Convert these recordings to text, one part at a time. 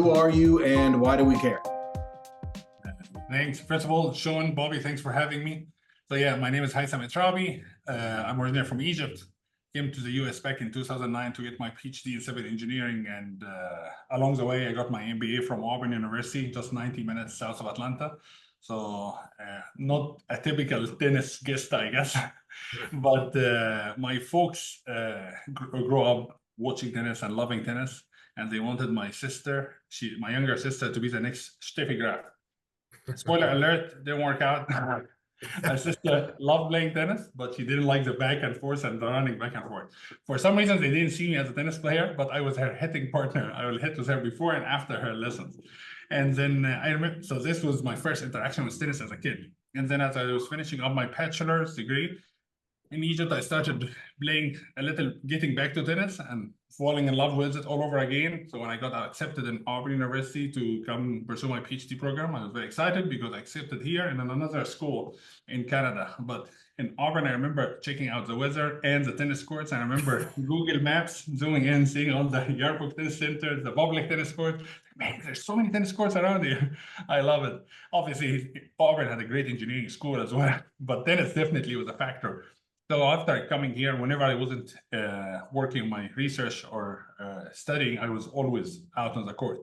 Who are you and why do we care? Thanks. First of all, Shaun, Bobby, thanks for having me. So yeah, my name is Haitham Eletrabi. I'm originally from Egypt. Came to the US back in 2009 to get my PhD in civil engineering. And along the way, I got my MBA from Auburn University, just 90 minutes south of Atlanta. So not a typical tennis guest, I guess. But my folks grew up watching tennis and loving tennis. And they wanted my sister, my younger sister, to be the next Steffi Graf. Spoiler alert, didn't work out. My sister loved playing tennis, but she didn't like the back and forth and the running back and forth. For some reason, they didn't see me as a tennis player, but I was her hitting partner. I will hit with her before and after her lessons. And then I remember, so this was my first interaction with tennis as a kid. And then as I was finishing up my bachelor's degree in Egypt, I started playing a little, getting back to tennis and falling in love with it all over again. So when I got accepted in Auburn University to come pursue my PhD program, I was very excited because I accepted here and in another school in Canada. But in Auburn, I remember checking out the weather and the tennis courts. I remember Google Maps, zooming in, seeing all the Yearbook Tennis Center, the public tennis courts. Man, there's so many tennis courts around here. I love it. Obviously, Auburn had a great engineering school as well, but tennis definitely was a factor. So after coming here, whenever I wasn't working on my research or studying, I was always out on the court,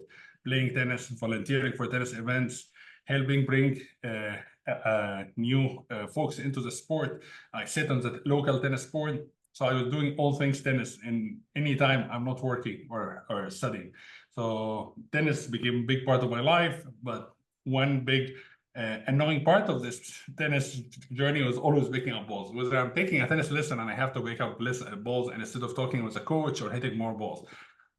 playing tennis, volunteering for tennis events, helping bring new folks into the sport. I sit on the local tennis board. So I was doing all things tennis in any time I'm not working or studying. So tennis became a big part of my life, but one big annoying part of this tennis journey was always picking up balls. Whether I'm taking a tennis lesson and I have to pick up balls, and instead of talking with a coach or hitting more balls,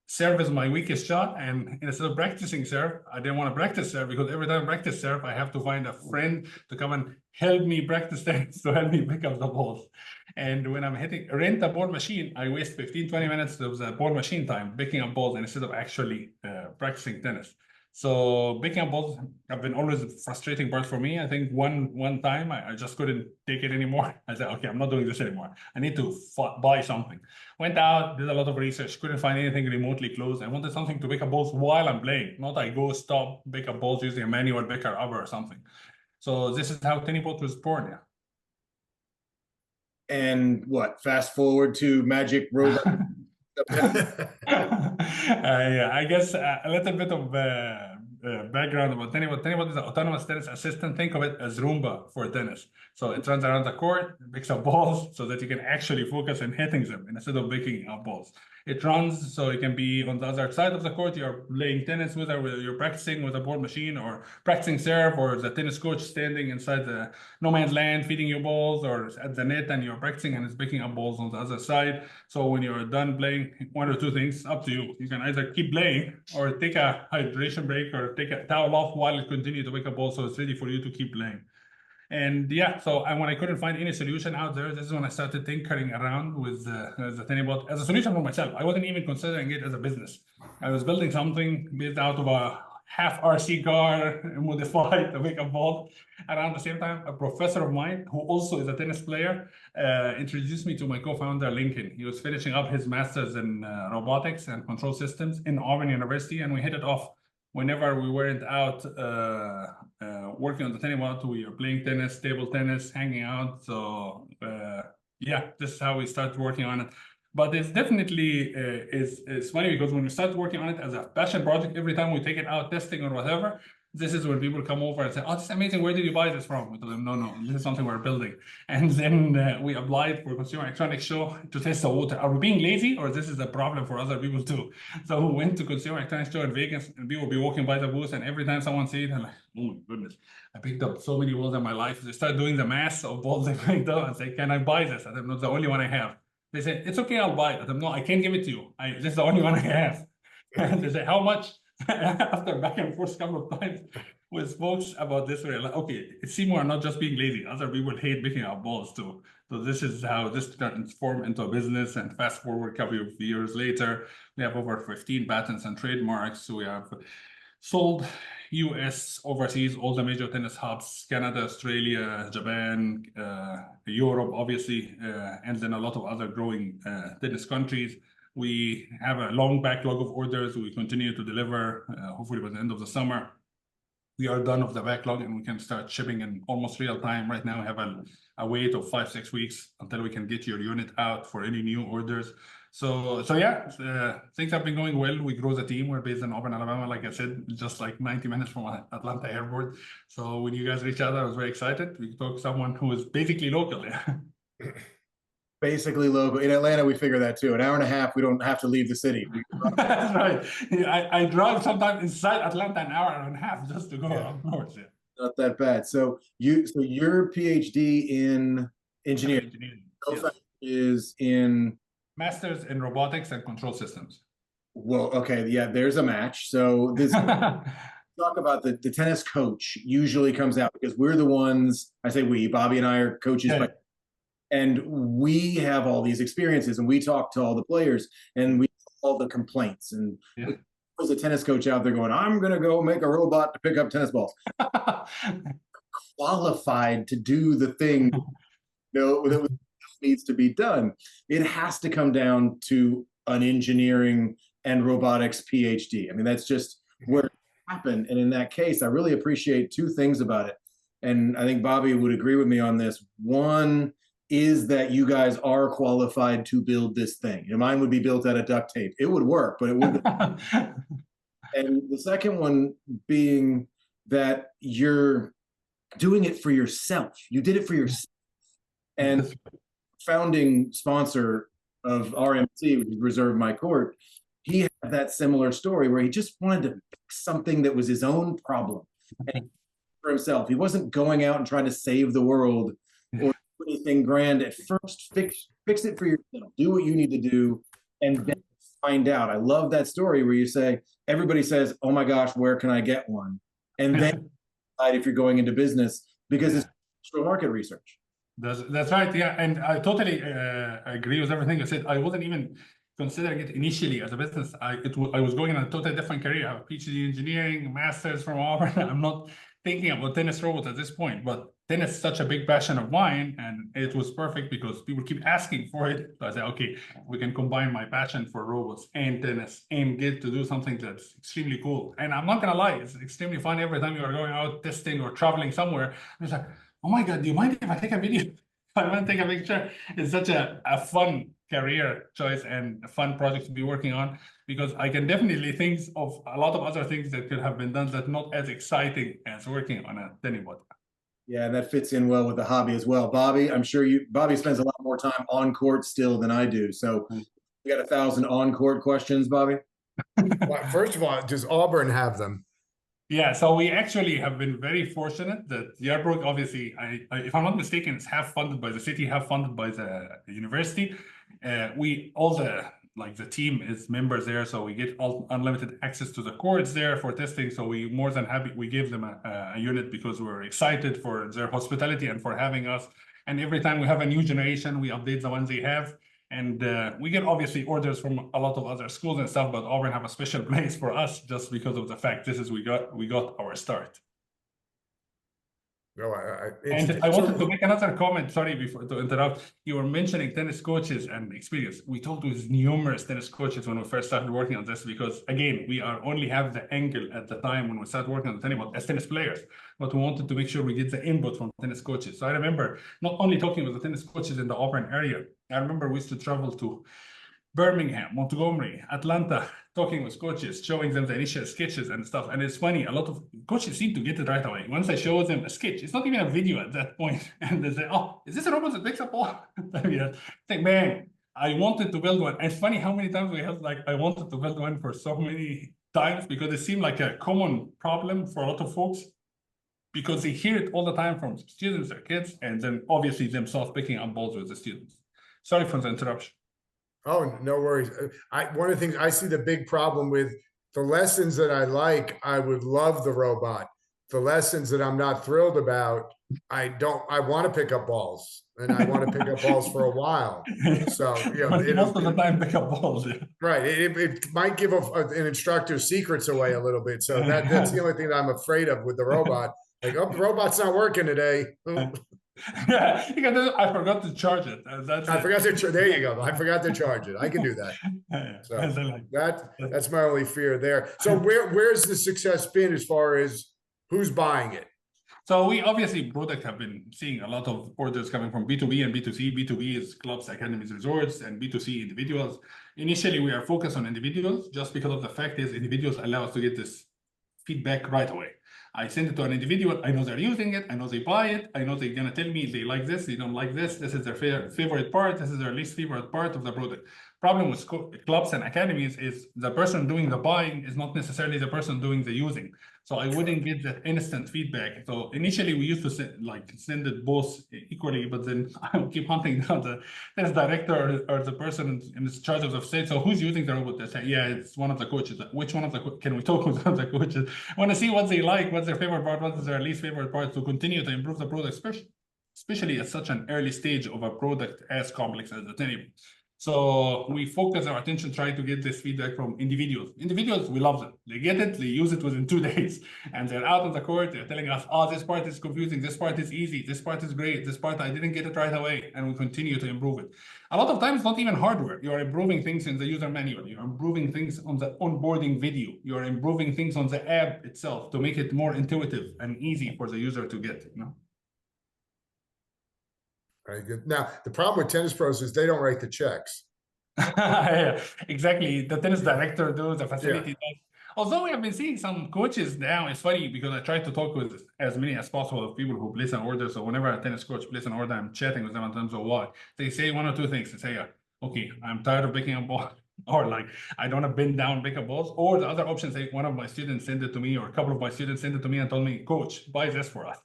serve is my weakest shot. And instead of practicing serve, I didn't want to practice serve because every time I practice serve, I have to find a friend to come and help me practice tennis, to help me pick up the balls. And when I'm rent a ball machine, I waste 15, 20 minutes of the ball machine time picking up balls instead of actually practicing tennis. So picking up balls have been always a frustrating part for me. I think one time I just couldn't take it anymore. I said, okay, I'm not doing this anymore. I need to buy something. Went out, did a lot of research, couldn't find anything remotely close. I wanted something to pick up balls while I'm playing, not I go stop, pick up balls using a manual picker upper or something. So this is how Tennibot was born. Yeah. And what, fast forward to Magic Robot? I guess a little bit of background about Tennibot. Tennibot is an autonomous tennis assistant. Think of it as Roomba for tennis. So it runs around the court, picks up balls so that you can actually focus on hitting them instead of picking up balls. It runs so it can be on the other side of the court. You're playing tennis with, whether you're practicing with a ball machine or practicing serve, or the tennis coach standing inside the no man's land feeding you balls, or at the net and you're practicing and it's picking up balls on the other side. So when you're done playing, one or two things, up to you. You can either keep playing or take a hydration break or take a towel off while you continue to pick up balls so it's ready for you to keep playing. And yeah, so when I couldn't find any solution out there, this is when I started tinkering around with the Tennibot as a solution for myself. I wasn't even considering it as a business. I was building something built out of a half RC car modified to pick up balls. Around the same time, a professor of mine, who also is a tennis player, introduced me to my co-founder, Lincoln. He was finishing up his master's in robotics and control systems in Auburn University, and we hit it off. Whenever we weren't out working on the Tennibot, we were playing tennis, table tennis, hanging out. So yeah, this is how we started working on it. But it's definitely it's funny because when we start working on it as a passion project, every time we take it out testing or whatever, this is when people come over and say, oh, this is amazing. Where did you buy this from? We tell them, no, this is something we're building. And then we applied for Consumer Electronics Show to test the water. Are we being lazy, or this is a problem for other people too? So we went to Consumer Electronics Show in Vegas, and people will be walking by the booth, and every time someone sees it, I'm like, oh my goodness, I picked up so many balls in my life. They start doing the math of balls they picked up and say, can I buy this? I'm not the only one I have. They said, it's okay, I'll buy it. I'm no, I can't give it to you. This is the only one I have. And they say, how much? After back and forth a couple of times with folks about this, we're like, okay, it seems we're not just being lazy. Other people hate picking up balls too. So this is how this transformed into a business. And fast forward a couple of years later, we have over 15 patents and trademarks. So we have sold US, overseas, all the major tennis hubs, Canada, Australia, Japan, Europe, obviously, and then a lot of other growing tennis countries. We have a long backlog of orders. We continue to deliver, hopefully by the end of the summer. We are done with the backlog and we can start shipping in almost real time. Right now, we have a wait of 5-6 weeks until we can get your unit out for any new orders. So yeah, things have been going well. We grow the team. We're based in Auburn, Alabama, like I said, just like 90 minutes from Atlanta Airport. So when you guys reached out, I was very excited. We talked to someone who is basically local. Basically local. In Atlanta, we figure that too. An hour and a half, we don't have to leave the city. That's right. I drive sometimes inside Atlanta an hour and a half just to go up north. Yeah. Not that bad. So your PhD in engineering Yes. is in Masters in robotics and control systems. well, okay, yeah, there's a match. So this talk about the tennis coach usually comes out because we're the ones, I say we, Bobby and I are coaches, Yeah. but and we have all these experiences and we talk to all the players and we all the complaints and there's a tennis coach out there going, I'm gonna go make a robot to pick up tennis balls. Qualified to do the thing that needs to be done. It has to come down to an engineering and robotics PhD. I mean, that's just where it happened. And in that case, I really appreciate two things about it. And I think Bobby would agree with me on this. One is that you guys are qualified to build this thing. Mine would be built out of duct tape. It would work, but it wouldn't. And the second one being that you're doing it for yourself. You did it for yourself. And founding sponsor of RMC, which is Reserve My Court, he had that similar story where he just wanted to fix something that was his own problem and for himself. He wasn't going out and trying to save the world or do anything grand. At first, fix it for yourself. Do what you need to do and then find out. I love that story where you say, everybody says, oh my gosh, where can I get one? And then decide if you're going into business because it's market research. That's right. Yeah. And I totally agree with everything you said. I wasn't even considering it initially as a business. I was going in a totally different career. I have a PhD in engineering, master's from Auburn. I'm not thinking about tennis robots at this point, but tennis is such a big passion of mine. And it was perfect because people keep asking for it. So I said, okay, we can combine my passion for robots and tennis and get to do something that's extremely cool. And I'm not going to lie, it's extremely fun every time you are going out testing or traveling somewhere. I'm just like, oh my God, do you mind if I take a video? I want to take a picture. It's such a fun career choice and a fun project to be working on because I can definitely think of a lot of other things that could have been done that not as exciting as working on a Tennibot. Yeah, and that fits in well with the hobby as well. Bobby, I'm sure Bobby spends a lot more time on court still than I do. So you got 1,000 on court questions, Bobby? Well, first of all, does Auburn have them? Yeah, so we actually have been very fortunate that Yearbrook, obviously, if I'm not mistaken, it's half funded by the city, half funded by the university. The team is members there, so we get all unlimited access to the courts there for testing. So we more than happy, we gave them a unit because we're excited for their hospitality and for having us. And every time we have a new generation, we update the ones they have. And we get obviously orders from a lot of other schools and stuff, but Auburn have a special place for us just because of the fact we got our start. No, And I wanted to make another comment, sorry, before to interrupt. You were mentioning tennis coaches and experience. We talked with numerous tennis coaches when we first started working on this because, again, we only have the angle at the time when we started working on the Tennibot as tennis players, but we wanted to make sure we get the input from tennis coaches. So I remember not only talking with the tennis coaches in the Auburn area, I remember we used to travel to Birmingham, Montgomery, Atlanta, talking with coaches, showing them the initial sketches and stuff. And it's funny, a lot of coaches seem to get it right away. Once I show them a sketch, it's not even a video at that point. And they say, oh, is this a robot that picks up ball? I think, man, I wanted to build one. And it's funny how many times we have I wanted to build one for so many times because it seemed like a common problem for a lot of folks because they hear it all the time from students or kids, and then obviously themselves picking up balls with the students. Sorry for the interruption. Oh, no worries. One of the things I see the big problem with the lessons that I like, I would love the robot. The lessons that I'm not thrilled about, I want to pick up balls and I want to pick up balls for a while. So, most of the time pick up balls. Yeah. Right. It might give an instructor's secrets away a little bit. So that's the only thing that I'm afraid of with the robot. Like, oh, the robot's not working today. Yeah, I forgot to charge it. That's I it. forgot to, there you go. I forgot to charge it. I can do that. Yeah, So and then like, that's my only fear there. So where's the success been as far as who's buying it? so we obviously product have been seeing a lot of orders coming from B2B and B2C. B2B is clubs, academies, resorts, and B2C individuals. Initially, we are focused on individuals just because of the fact is individuals allow us to get this feedback right away. I send it to an individual. I know they're using it. I know they buy it. I know they're going to tell me they like this, they don't like this. This is their favorite part. This is their least favorite part of the product. Problem with clubs and academies is the person doing the buying is not necessarily the person doing the using. So I wouldn't get that instant feedback. So initially we used to send it both equally, but then I would keep hunting down the director or the person in charge of the state. So who's using the robot? They say, yeah, it's one of the coaches. Which one of the can we talk with one of the coaches? I want to see what they like, what's their favorite part, what is their least favorite part to continue to improve the product, especially at such an early stage of a product as complex as the Tennibot. So we focus our attention trying to get this feedback from individuals. Individuals, we love them. They get it, they use it within 2 days. And they're out on the court, they're telling us, oh, this part is confusing, this part is easy, this part is great, this part I didn't get it right away. And we continue to improve it. A lot of times, not even hardware. You're improving things in the user manual. You're improving things on the onboarding video. You're improving things on the app itself to make it more intuitive and easy for the user to get, you know? Very good. Now, the problem with tennis pros is they don't write the checks. Yeah, exactly. The tennis director does, the facility does. Although we have been seeing some coaches now, it's funny because I try to talk with as many as possible of people who place an order. So whenever a tennis coach places an order, I'm chatting with them in terms of why. They say one or two things. They say, okay, I'm tired of picking a ball. Or like, I don't want to bend down, pick up balls. Or the other option, say one of my students sent it to me, or a couple of my students sent it to me and told me, coach, buy this for us.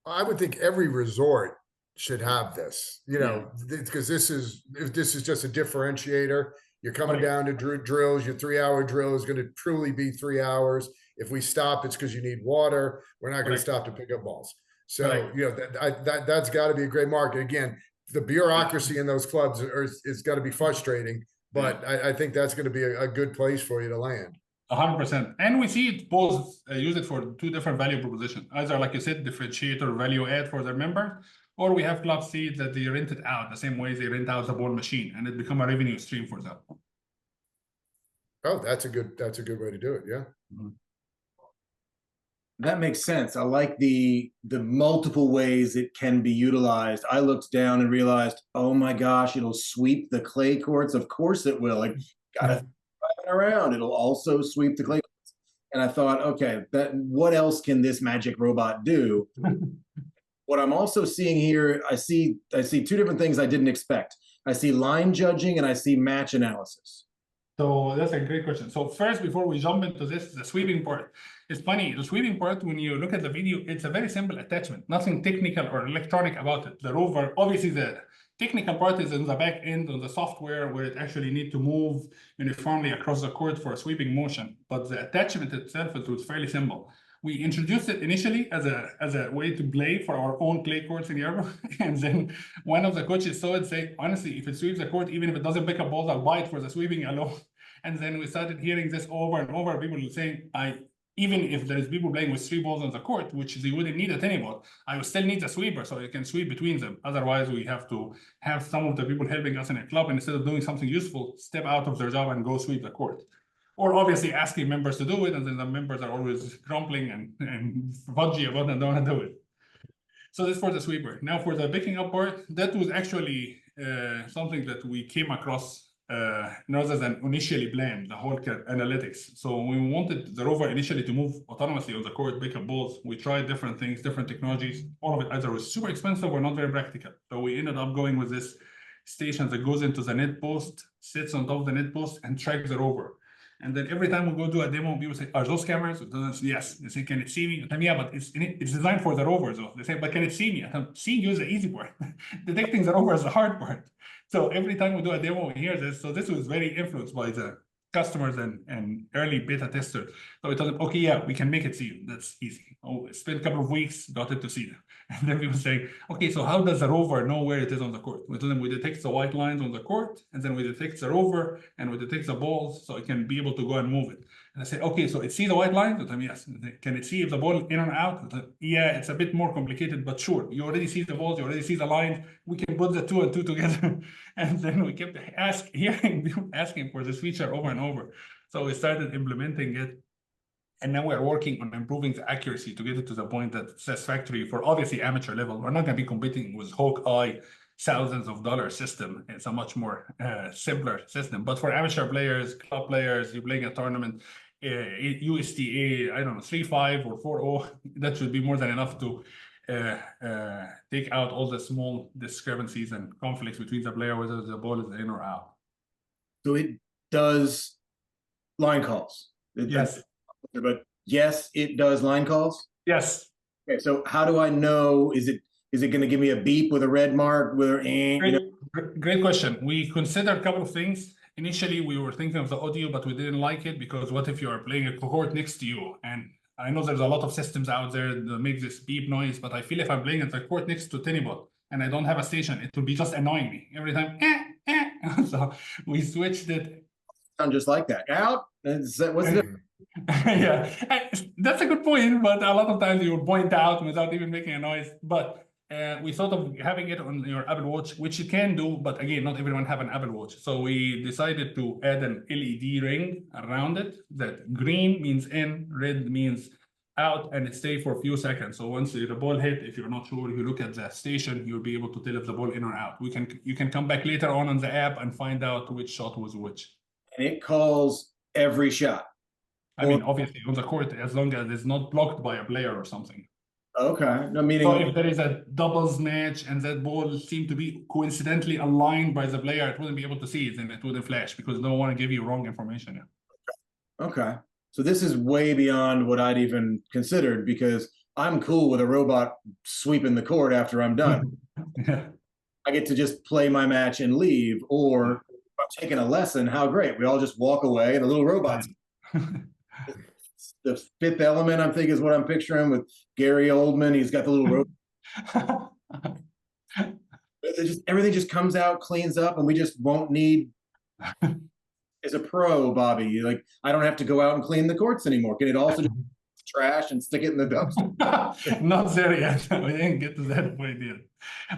I would think every resort should have this, you know, because this is just a differentiator. You're coming down to drills. Your 3-hour drill is going to truly be 3 hours. If we stop, it's because you need water. We're not going to stop to pick up balls. So you know that's got to be a great market. Again, the bureaucracy in those clubs is got to be frustrating, but I think that's going to be a good place for you to land. 100%. And we see it both use it for two different value propositions. Either, like you said, differentiator value add for their members, or we have club seats that they rent it out the same way they rent out the ball machine, and it become a revenue stream for them. Oh, that's a good way to do it. Yeah. Mm-hmm. That makes sense. I like the multiple ways it can be utilized. I looked down and realized, oh my gosh, it'll sweep the clay courts. Of course it will. Like, gotta drive it around. It'll also sweep the clay courts. And I thought, okay, what else can this magic robot do? What I'm also seeing here, I see two different things I didn't expect. I see line judging and I see match analysis. So that's a great question. So first, before we jump into this, the sweeping part. It's funny, the sweeping part, when you look at the video, it's a very simple attachment, nothing technical or electronic about it. The rover, obviously the technical part is in the back end on the software where it actually needs to move uniformly across the court for a sweeping motion. But the attachment itself is fairly simple. We introduced it initially as a way to play for our own clay courts in Europe. And then one of the coaches saw it, say, honestly, if it sweeps the court, even if it doesn't pick up balls, I'll buy it for the sweeping alone. And then we started hearing this over and over. People saying, even if there's people playing with 3 balls on the court, which they wouldn't need a Tennibot, I would still need a sweeper so you can sweep between them. Otherwise, we have to have some of the people helping us in a club, and instead of doing something useful, step out of their job and go sweep the court. Or obviously asking members to do it, and then the members are always grumbling and fudgy about it and don't want to do it. So this for the sweeper. Now for the picking up part, that was actually something that we came across rather than initially planned, the whole analytics. So we wanted the rover initially to move autonomously on the court, pick up balls. We tried different things, different technologies. All of it either was super expensive or not very practical. So we ended up going with this station that goes into the net post, sits on top of the net post, and tracks the rover. And then every time we go do a demo, people say, are those cameras? Yes. They say, can it see me? I tell yeah, but it's designed for the rover. So they say, but can it see me? I tell them, seeing you is the easy part. Detecting the rover is the hard part. So every time we do a demo, we hear this. So this was very influenced by the customers and early beta testers. So we told them, okay, yeah, we can make it see you. That's easy. Oh, spent a couple of weeks, got it to see them. And then people say, okay, so how does the rover know where it is on the court? We told them we detect the white lines on the court, and then we detect the rover, and we detect the balls, so it can be able to go and move it. And I said, okay, so it sees the white line? Yes. Can it see if the ball in or out? Yeah, it's a bit more complicated, but sure. You already see the balls, you already see the lines. We can put the 2 and 2 together. And then we kept asking for this feature over and over. So we started implementing it. And now we're working on improving the accuracy to get it to the point that it's satisfactory for obviously amateur level. We're not going to be competing with Hawkeye thousands of dollars system. It's a much more simpler system. But for amateur players, club players, you're playing a tournament, USTA, I don't know, 3.5 or 4.0, that should be more than enough to take out all the small discrepancies and conflicts between the player, whether the ball is in or out. So it does line calls. Yes. But yes, it does line calls. Yes. Okay, so how do I know? Is it going to give me a beep with a red mark? Great question. We considered a couple of things. Initially, we were thinking of the audio, but we didn't like it because what if you are playing a cohort next to you? And I know there's a lot of systems out there that make this beep noise, but I feel if I'm playing at the court next to Tennibot and I don't have a station, it will be just annoying me every time. So we switched it. Sound just like that. Out. What's the Yeah, that's a good point, but a lot of times you will point out without even making a noise. But we thought of having it on your Apple Watch, which you can do, but again, not everyone have an Apple Watch. So we decided to add an LED ring around it that green means in, red means out, and it stays for a few seconds. So once the ball hit, if you're not sure, you look at the station, you'll be able to tell if the ball in or out. You can come back later on the app and find out which shot was which. And it calls every shot. I mean, obviously on the court, as long as it's not blocked by a player or something. Okay. No, meaning so if there is a doubles match and that ball seemed to be coincidentally aligned by the player, it wouldn't be able to see it and it wouldn't flash because they don't want to give you wrong information. Okay. So this is way beyond what I'd even considered because I'm cool with a robot sweeping the court after I'm done. Yeah. I get to just play my match and leave, or if I'm taking a lesson, how great. We all just walk away and the little robots. The Fifth Element, I think, is what I'm picturing with Gary Oldman. He's got the little robot. Everything just comes out, cleans up, and we just won't need. As a pro, Bobby, like I don't have to go out and clean the courts anymore. Can it also just trash and stick it in the dumpster? Not there yet. We didn't get to that point yet.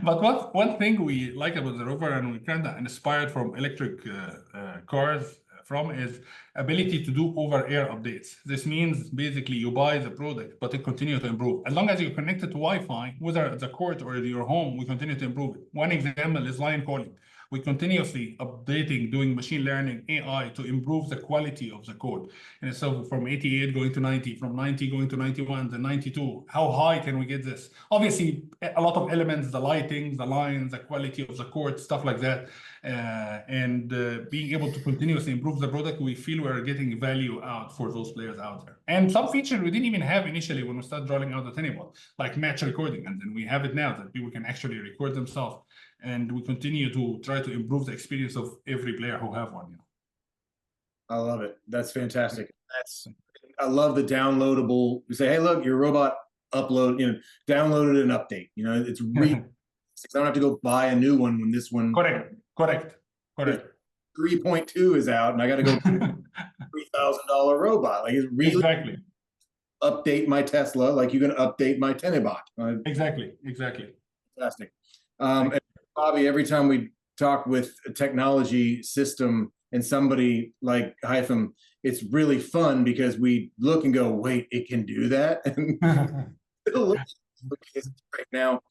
But one thing we like about the rover, and we kind of inspired from electric cars from, is ability to do over-air updates. This means basically you buy the product, but it continues to improve. As long as you're connected to Wi-Fi, whether at the court or at your home, we continue to improve it. One example is line calling. We continuously updating, doing machine learning, AI to improve the quality of the code. And so from 88 going to 90, from 90 going to 91, then 92. How high can we get this? Obviously, a lot of elements, the lighting, the lines, the quality of the code, stuff like that. And being able to continuously improve the product, we feel we're getting value out for those players out there. And some features we didn't even have initially when we started rolling out the Tennibot, like match recording. And then we have it now that people can actually record themselves. And we continue to try to improve the experience of every player who have one. I love it. That's fantastic. I love the downloadable. You say, hey, look, your robot downloaded an update. It's really. I don't have to go buy a new one when this one. Correct. 3.2 is out, and I got to go $3,000 robot. Like it's really exactly. Update my Tesla, like you're going to update my Tennibot. Exactly. Fantastic. And Bobby, every time we talk with a technology system and somebody like Haitham, it's really fun because we look and go, wait, it can do that? Right now,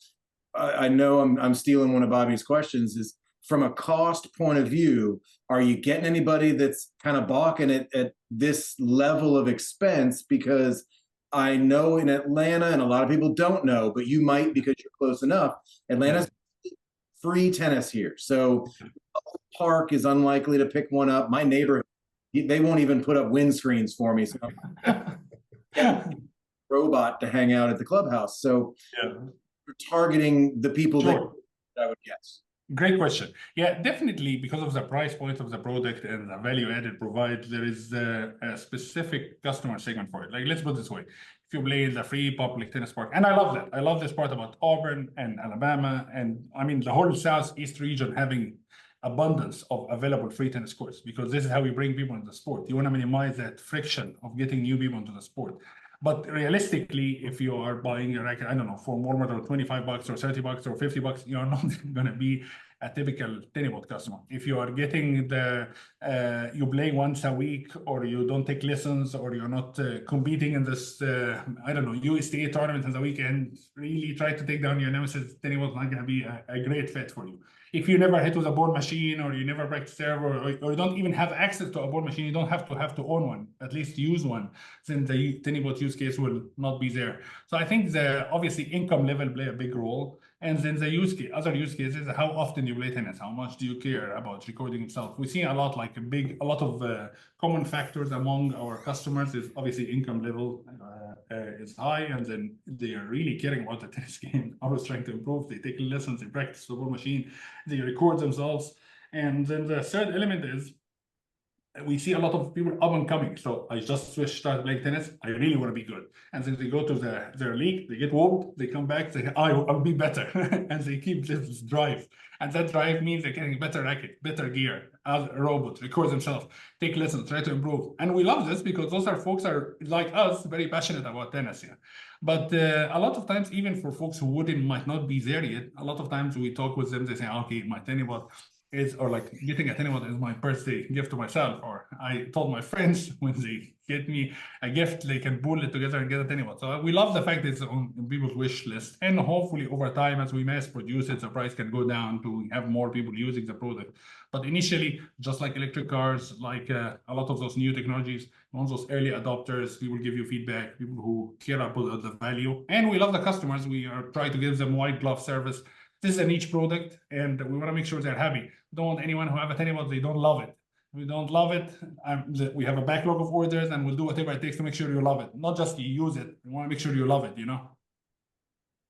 I know I'm stealing one of Bobby's questions, is from a cost point of view, are you getting anybody that's kind of balking at this level of expense? Because I know in Atlanta, and a lot of people don't know, but you might because you're close enough, Atlanta's free tennis here. So park is unlikely to pick one up. My neighborhood, they won't even put up windscreens for me. So robot to hang out at the clubhouse. So you're targeting the people that I would guess. Great question. Yeah, definitely because of the price point of the product and the value added provided, there is a specific customer segment for it. Like, let's put it this way. If you play in the free public tennis park, and I love that. I love this part about Auburn and Alabama, and I mean the whole Southeast region having abundance of available free tennis courts, because this is how we bring people into the sport. You want to minimize that friction of getting new people into the sport. But realistically, if you are buying a racket, I don't know, for more than $25 or $30 or $50, you're not going to be a typical Tennibot customer. If you are getting you play once a week, or you don't take lessons, or you're not competing in this, I don't know, USTA tournament in the weekend, really try to take down your nemesis, Tennibot's not going to be a great fit for you. If you never hit with a ball machine, or you never practice serve, or you don't even have access to a ball machine, you don't have to own one, at least use one, then the Tennibot use case will not be there. So I think obviously income level play a big role. And then the other use cases, how often you play tennis, how much do you care about recording yourself? We see a lot of common factors among our customers is obviously income level is high, and then they are really caring about the tennis game, always trying to improve. They take lessons, they practice the ball machine, they record themselves. And then the third element is, we see a lot of people up and coming. So I just started playing tennis. I really want to be good. And then they go to their league, they get whooped, they come back, they say, I'll be better. And they keep this drive. And that drive means they're getting better racket, better gear, as a robot, record themselves, take lessons, try to improve. And we love this because those are folks are like us, very passionate about tennis. Yeah. But a lot of times, even for folks who might not be there yet, a lot of times we talk with them, they say, okay, my Tennibot or like getting a Tennibot is my birthday gift to myself, or I told my friends when they get me a gift, they can pool it together and get a Tennibot. So we love the fact that it's on people's wish list, and hopefully over time, as we mass produce it, the price can go down to have more people using the product. But initially, just like electric cars, like a lot of those new technologies, once those early adopters, we will give you feedback, people who care about the value. And we love the customers. We are trying to give them white glove service. This is a niche product, and we want to make sure they're happy. We don't want anyone who have a Tennibot, they don't love it. We don't love it. We have a backlog of orders, and we'll do whatever it takes to make sure you love it. Not just you use it. We want to make sure you love it, you know?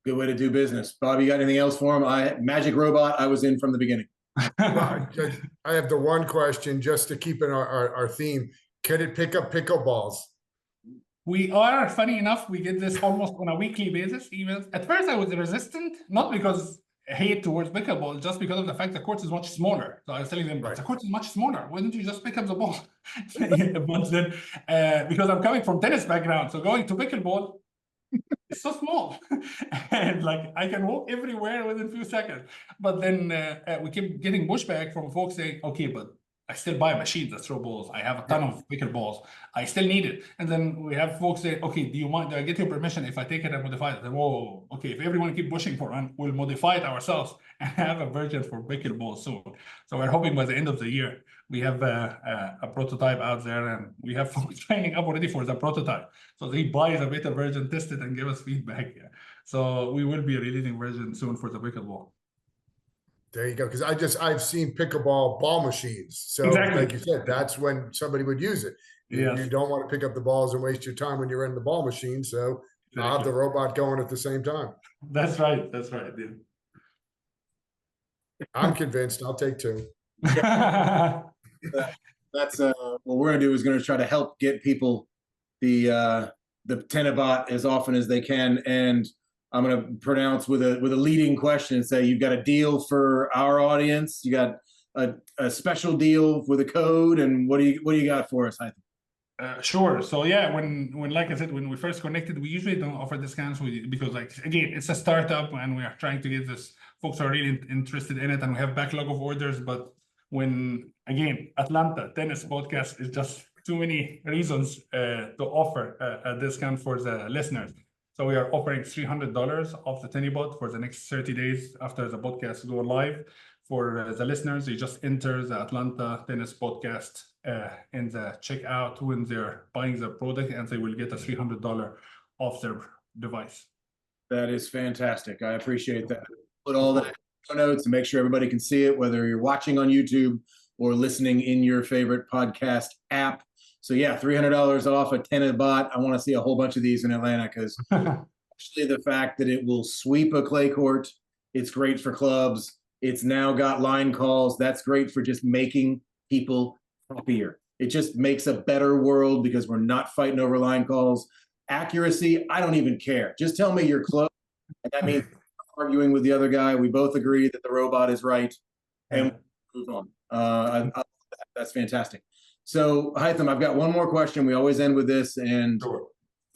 Good way to do business. Bobby, you got anything else for him? Magic Robot, I was in from the beginning. I have the one question, just to keep in our theme. Can it pick up pickleballs? We are, funny enough, we get this almost on a weekly basis. Even at first I was resistant, not because hate towards pickleball, just because of the fact the court is much smaller. So I was telling them, but the court is much smaller. Why don't you just pick up the ball? But then, because I'm coming from tennis background, so going to pickleball, it's so small. And like I can walk everywhere within a few seconds. But then we keep getting pushback from folks saying, okay, but I still buy machines that throw balls. I have a ton of pickleballs. I still need it. And then we have folks say, okay, do I get your permission if I take it and modify it? Whoa, okay, if everyone keep pushing for one, we'll modify it ourselves and have a version for pickleball soon. So we're hoping by the end of the year, we have a prototype out there, and we have folks training up already for the prototype. So they buy the beta version, test it, and give us feedback. Yeah. So we will be releasing version soon for the pickleball. There you go. Because I've seen pickleball ball machines. So like you said, that's when somebody would use it. You don't want to pick up the balls and waste your time when you're in the ball machine. So I'll have the robot going at the same time. That's right. That's right, dude. I'm convinced. I'll take two. That's what we're gonna do is gonna try to help get people the Tennibot as often as they can. And I'm going to pronounce with a leading question and say, you've got a deal for our audience. You got a special deal with a code, and what do you got for us, Haitham? Sure. So yeah, when like I said, when we first connected, we usually don't offer discounts because, like, again, it's a startup and we are trying to get this. Folks are really interested in it, and we have backlog of orders. But when, again, Atlanta Tennis Podcast is just too many reasons to offer a discount for the listeners. So we are offering $300 off the Tennibot for the next 30 days after the podcast go live. For the listeners, you just enter the Atlanta Tennis Podcast in the checkout when they're buying the product, and they will get a $300 off their device. That is fantastic. I appreciate that. Put all that in notes and make sure everybody can see it, whether you're watching on YouTube or listening in your favorite podcast app. So yeah, $300 off a Tennibot. I want to see a whole bunch of these in Atlanta, because actually the fact that it will sweep a clay court, it's great for clubs. It's now got line calls. That's great for just making people happier. It just makes a better world because we're not fighting over line calls. Accuracy, I don't even care. Just tell me you're close. And that means arguing with the other guy. We both agree that the robot is right. And move on. That's fantastic. So, Haitham, I've got one more question. We always end with this, and Sure.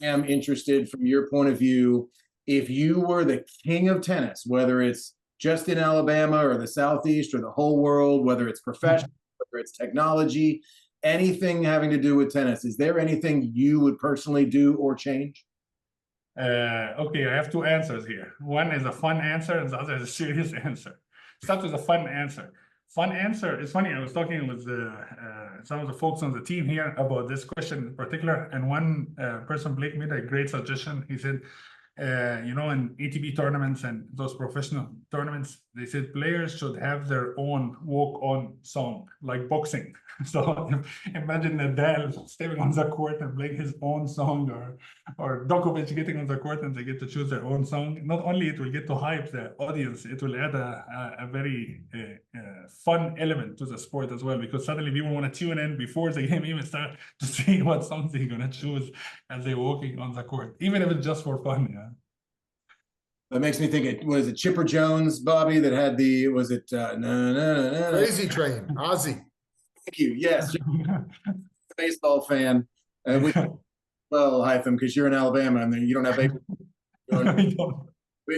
I'm interested from your point of view. If you were the king of tennis, whether it's just in Alabama or the Southeast or the whole world, whether it's professional, whether it's technology, anything having to do with tennis, is there anything you would personally do or change? Okay, I have two answers here. One is a fun answer and the other is a serious answer. Start with the fun answer. Fun answer. It's funny, I was talking with some of the folks on the team here about this question in particular, and one person, Blake, made a great suggestion. He said, you know, in ATP tournaments and those professional tournaments, they said players should have their own walk-on song, like boxing. So imagine Nadal stepping on the court and playing his own song, or Djokovic getting on the court and they get to choose their own song. Not only it will get to hype the audience, it will add a very fun element to the sport as well, because suddenly people want to tune in before the game even start to see what songs they're going to choose as they're walking on the court, even if it's just for fun. Yeah. That makes me think, was it Chipper Jones, Bobby, that had the, was it Crazy Train, Ozzy. Thank you. Yes, baseball fan. Well, Haitham, because you're in Alabama and you don't have baseball.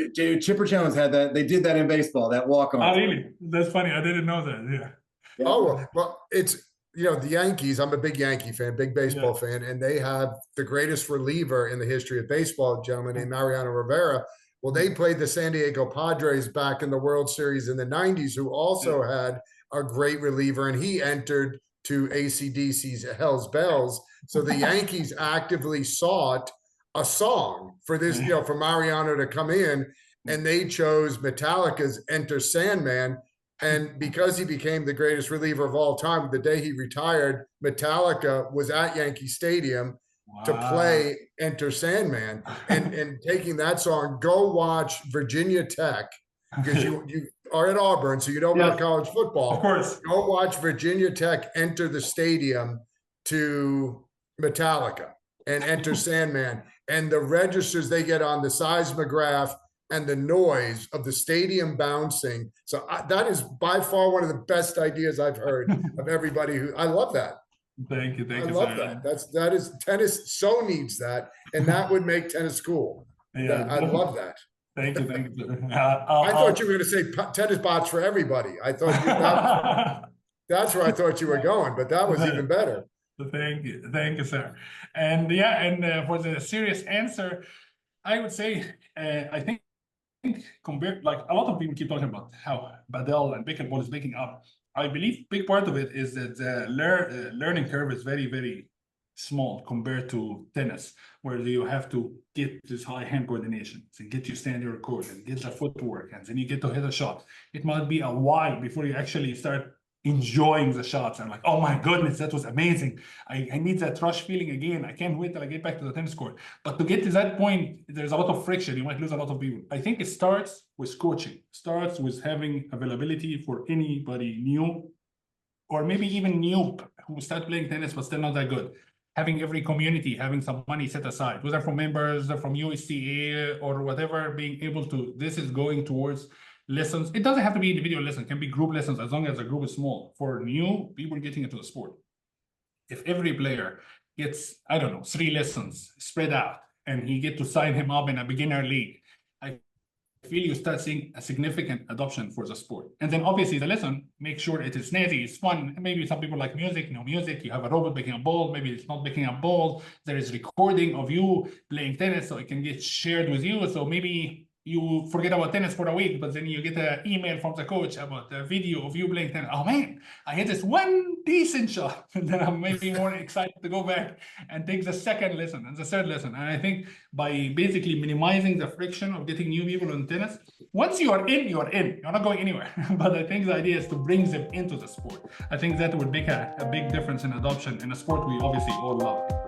Chipper Jones had that. They did that in baseball, that walk-on. Oh, really? That's funny. I didn't know that. Yeah. Oh, well, it's, you know, the Yankees, I'm a big Yankee fan, big baseball fan, and they have the greatest reliever in the history of baseball, a gentleman named Mariano Rivera. Well, they played the San Diego Padres back in the World Series in the 90s, who also had a great reliever, and he entered to AC/DC's Hell's Bells. So the Yankees actively sought a song for this, you know, for Mariano to come in, and they chose Metallica's Enter Sandman. And because he became the greatest reliever of all time, the day he retired, Metallica was at Yankee Stadium to play Enter Sandman. And taking that song, go watch Virginia Tech, because you are at Auburn, so you know about college football. Of course. Go watch Virginia Tech enter the stadium to Metallica and Enter Sandman. And the registers they get on the seismograph and the noise of the stadium bouncing. So that is by far one of the best ideas I've heard of everybody who, I love that. Thank you. I love that. That is, tennis so needs that, and that would make tennis cool. Yeah, I love that. Thank you. I thought you were going to say tennis bots for everybody. I thought that's where I thought you were going, but that was even better. Thank you, sir. And for the serious answer, I would say I think compared, like a lot of people keep talking about how Badel and pickleball is making up. I believe big part of it is that the learning curve is very, very small compared to tennis, where you have to get this high hand coordination and get you stand your court and get the footwork, and then you get to hit a shot. It might be a while before you actually start enjoying the shots. I'm like, oh my goodness, that was amazing. I need that rush feeling again. I can't wait till I get back to the tennis court. But to get to that point, there's a lot of friction. You might lose a lot of people. I think it starts with coaching, starts with having availability for anybody new, or maybe even new who start playing tennis but still not that good. Having every community having some money set aside, whether from members, from USTA or whatever, being able to, this is going towards lessons. It doesn't have to be individual lessons, it can be group lessons as long as the group is small for new people getting into the sport. If every player gets, I don't know, 3 lessons spread out and he get to sign him up in a beginner league, I feel you start seeing a significant adoption for the sport. And then obviously the lesson, make sure it is snazzy, it's fun. Maybe some people like music, no music, you have a robot picking a ball, maybe it's not picking a ball. There is recording of you playing tennis, so it can get shared with you. So maybe you forget about tennis for a week, but then you get an email from the coach about a video of you playing tennis. Oh man, I hit this one decent shot. And then I'm maybe more excited to go back and take the second lesson and the third lesson. And I think by basically minimizing the friction of getting new people in tennis, once you are in, you're in. You're not going anywhere. But I think the idea is to bring them into the sport. I think that would make a big difference in adoption in a sport we obviously all love.